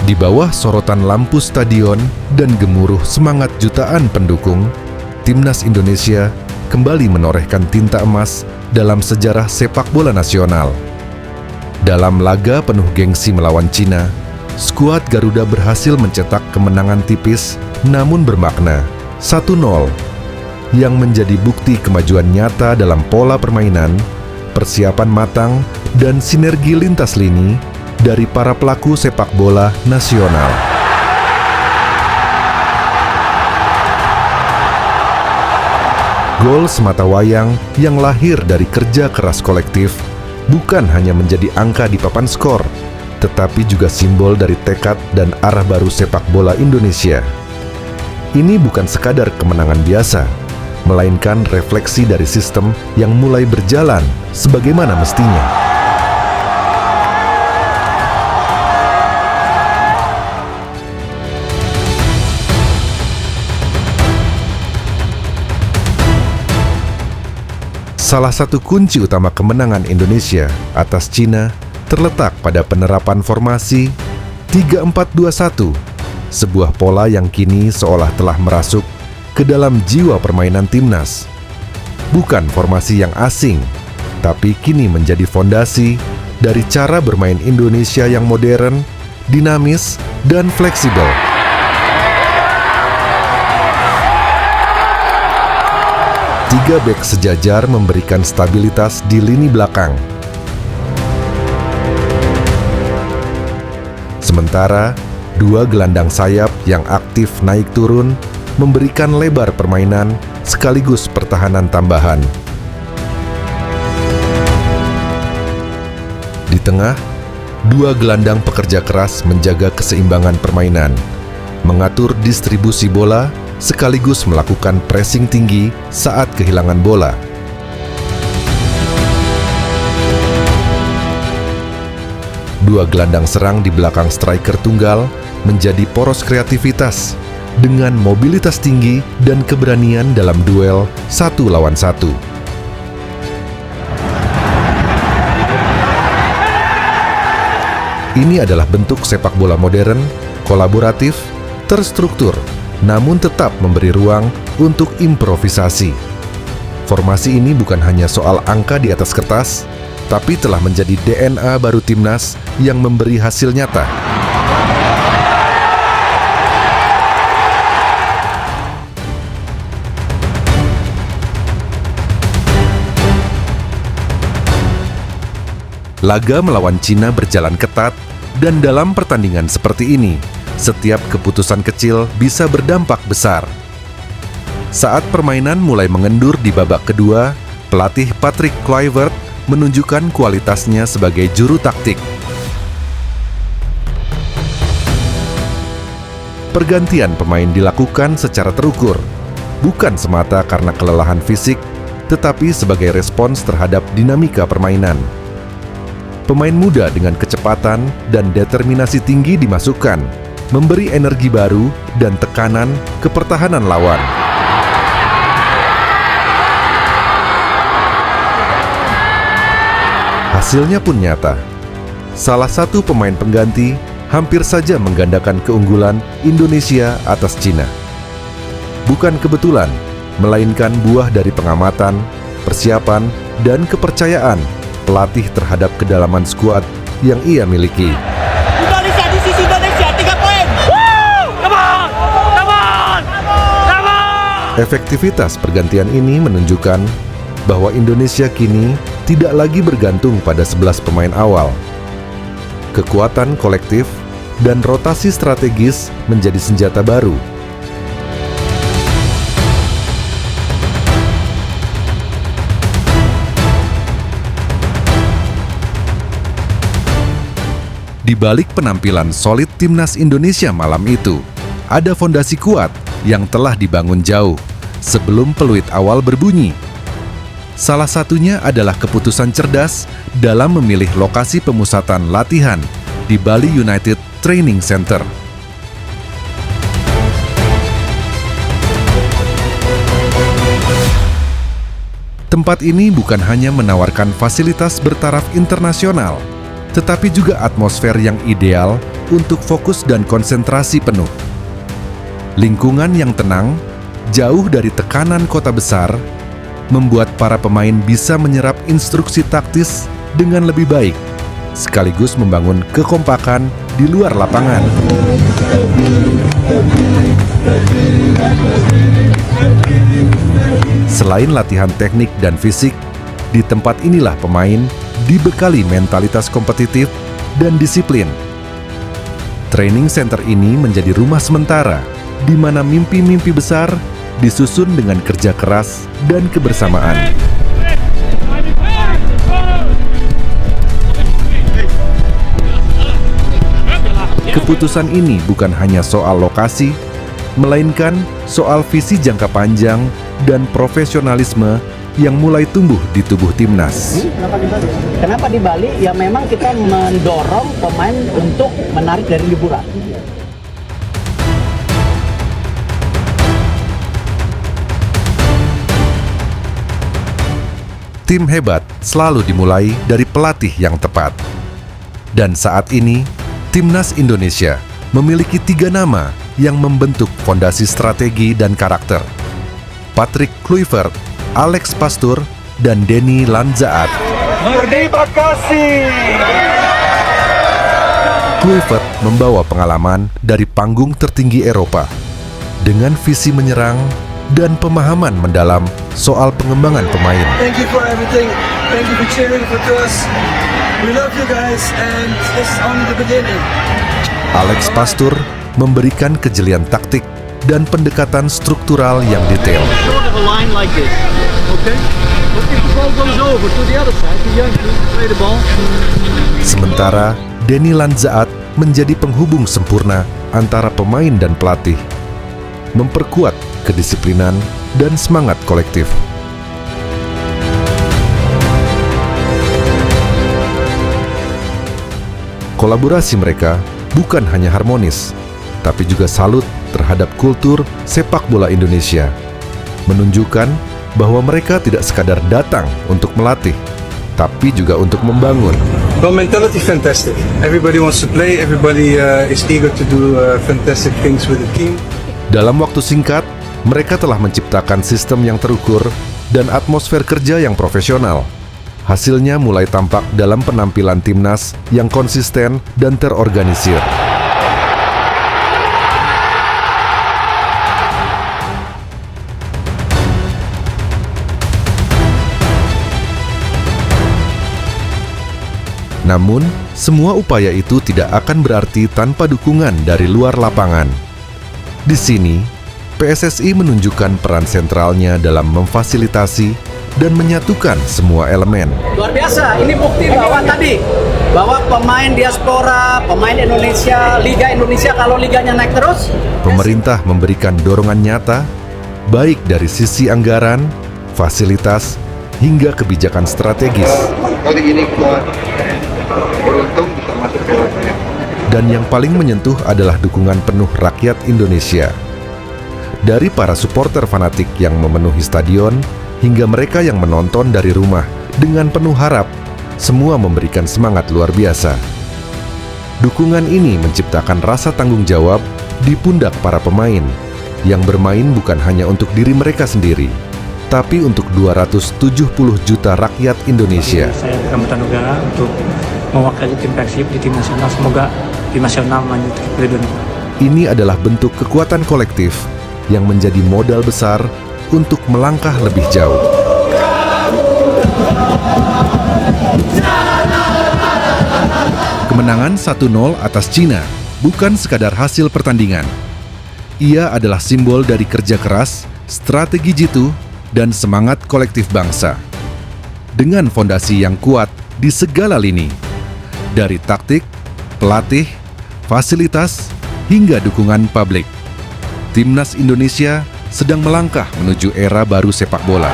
Di bawah sorotan lampu stadion dan gemuruh semangat jutaan pendukung, Timnas Indonesia kembali menorehkan tinta emas dalam sejarah sepak bola nasional. Dalam laga penuh gengsi melawan Cina, skuad Garuda berhasil mencetak kemenangan tipis namun bermakna 1-0 yang menjadi bukti kemajuan nyata dalam pola permainan, persiapan matang, dan sinergi lintas lini dari para pelaku sepak bola nasional. Gol sematawayang yang lahir dari kerja keras kolektif bukan hanya menjadi angka di papan skor, tetapi juga simbol dari tekad dan arah baru sepak bola Indonesia. Ini bukan sekadar kemenangan biasa, melainkan refleksi dari sistem yang mulai berjalan sebagaimana mestinya. Salah satu kunci utama kemenangan Indonesia atas Cina terletak pada penerapan formasi 3-4-2-1, sebuah pola yang kini seolah telah merasuk ke dalam jiwa permainan timnas. Bukan formasi yang asing, tapi kini menjadi fondasi dari cara bermain Indonesia yang modern, dinamis, dan fleksibel. Tiga bek sejajar memberikan stabilitas di lini belakang. Sementara, dua gelandang sayap yang aktif naik turun memberikan lebar permainan sekaligus pertahanan tambahan. Di tengah, dua gelandang pekerja keras menjaga keseimbangan permainan, mengatur distribusi bola, sekaligus melakukan pressing tinggi saat kehilangan bola. Dua gelandang serang di belakang striker tunggal menjadi poros kreativitas dengan mobilitas tinggi dan keberanian dalam duel 1 lawan 1. Ini adalah bentuk sepak bola modern, kolaboratif, terstruktur, namun tetap memberi ruang untuk improvisasi. Formasi ini bukan hanya soal angka di atas kertas, tapi telah menjadi DNA baru timnas yang memberi hasil nyata. Laga melawan Cina berjalan ketat, dan dalam pertandingan seperti ini, setiap keputusan kecil bisa berdampak besar. Saat permainan mulai mengendur di babak kedua, pelatih Patrick Kluivert menunjukkan kualitasnya sebagai juru taktik. Pergantian pemain dilakukan secara terukur, bukan semata karena kelelahan fisik, tetapi sebagai respons terhadap dinamika permainan. Pemain muda dengan kecepatan dan determinasi tinggi dimasukkan, memberi energi baru dan tekanan ke pertahanan lawan. Hasilnya pun nyata. Salah satu pemain pengganti hampir saja menggandakan keunggulan Indonesia atas Cina. Bukan kebetulan, melainkan buah dari pengamatan, persiapan, dan kepercayaan pelatih terhadap kedalaman skuad yang ia miliki. Indonesia di sisi Indonesia, 3 poin. Come on! Come on! Come on! Efektivitas pergantian ini menunjukkan bahwa Indonesia kini tidak lagi bergantung pada 11 pemain awal. Kekuatan kolektif dan rotasi strategis menjadi senjata baru. Di balik penampilan solid timnas Indonesia malam itu, ada fondasi kuat yang telah dibangun jauh sebelum peluit awal berbunyi. Salah satunya adalah keputusan cerdas dalam memilih lokasi pemusatan latihan di Bali United Training Center. Tempat ini bukan hanya menawarkan fasilitas bertaraf internasional, tetapi juga atmosfer yang ideal untuk fokus dan konsentrasi penuh. Lingkungan yang tenang, jauh dari tekanan kota besar, membuat para pemain bisa menyerap instruksi taktis dengan lebih baik, sekaligus membangun kekompakan di luar lapangan. Selain latihan teknik dan fisik, di tempat inilah pemain dibekali mentalitas kompetitif dan disiplin. Training center ini menjadi rumah sementara, di mana mimpi-mimpi besar disusun dengan kerja keras dan kebersamaan. Keputusan ini bukan hanya soal lokasi, melainkan soal visi jangka panjang dan profesionalisme yang mulai tumbuh di tubuh timnas. Kenapa di Bali? Ya memang kita mendorong pemain untuk menarik dari liburan. Tim hebat selalu dimulai dari pelatih yang tepat. Dan saat ini, Timnas Indonesia memiliki 3 nama yang membentuk fondasi strategi dan karakter. Patrick Kluivert, Alex Pastoor, dan Denny Lanzaat. Terima kasih. Kluivert membawa pengalaman dari panggung tertinggi Eropa dengan visi menyerang dan pemahaman mendalam soal pengembangan pemain. Thank you for everything. Thank you for cheering for us. We love you guys and this is only the beginning. Alex Pastoor memberikan kejelian taktik dan pendekatan struktural yang detail. Sort of a line like this. Okay? But if the ball goes over to the other side, the young team play the ball. Sementara Denny Lanzaat menjadi penghubung sempurna antara pemain dan pelatih, memperkuat kedisiplinan dan semangat kolektif. Kolaborasi mereka bukan hanya harmonis, tapi juga salut terhadap kultur sepak bola Indonesia, menunjukkan bahwa mereka tidak sekadar datang untuk melatih, tapi juga untuk membangun. Well, mentality fantastic. Everybody wants to play. Everybody is eager to do fantastic things with the team. Dalam waktu singkat, mereka telah menciptakan sistem yang terukur dan atmosfer kerja yang profesional. Hasilnya mulai tampak dalam penampilan timnas yang konsisten dan terorganisir. Namun, semua upaya itu tidak akan berarti tanpa dukungan dari luar lapangan. Di sini, PSSI menunjukkan peran sentralnya dalam memfasilitasi dan menyatukan semua elemen. Luar biasa, ini bukti bahwa pemain diaspora, pemain Indonesia, Liga Indonesia kalau liganya naik terus. Pemerintah memberikan dorongan nyata, baik dari sisi anggaran, fasilitas, hingga kebijakan strategis. Kali ini kita beruntung bisa masuk ke Olimpiade. Dan yang paling menyentuh adalah dukungan penuh rakyat Indonesia. Dari para supporter fanatik yang memenuhi stadion, hingga mereka yang menonton dari rumah dengan penuh harap, semua memberikan semangat luar biasa. Dukungan ini menciptakan rasa tanggung jawab di pundak para pemain yang bermain bukan hanya untuk diri mereka sendiri, tapi untuk 270 juta rakyat Indonesia. Saya Bram Pranugraha untuk mewakili tim Persib di tim nasional. Semoga tim nasional melanjutkan ke Liga 2. Ini adalah bentuk kekuatan kolektif yang menjadi modal besar untuk melangkah lebih jauh. Kemenangan 1-0 atas Cina bukan sekadar hasil pertandingan. Ia adalah simbol dari kerja keras, strategi jitu, dan semangat kolektif bangsa. Dengan fondasi yang kuat di segala lini, dari taktik, pelatih, fasilitas, hingga dukungan publik, Timnas Indonesia sedang melangkah menuju era baru sepak bola.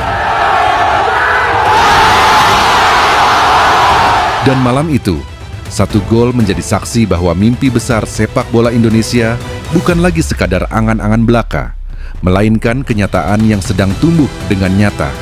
Dan malam itu, satu gol menjadi saksi bahwa mimpi besar sepak bola Indonesia bukan lagi sekadar angan-angan belaka, melainkan kenyataan yang sedang tumbuh dengan nyata.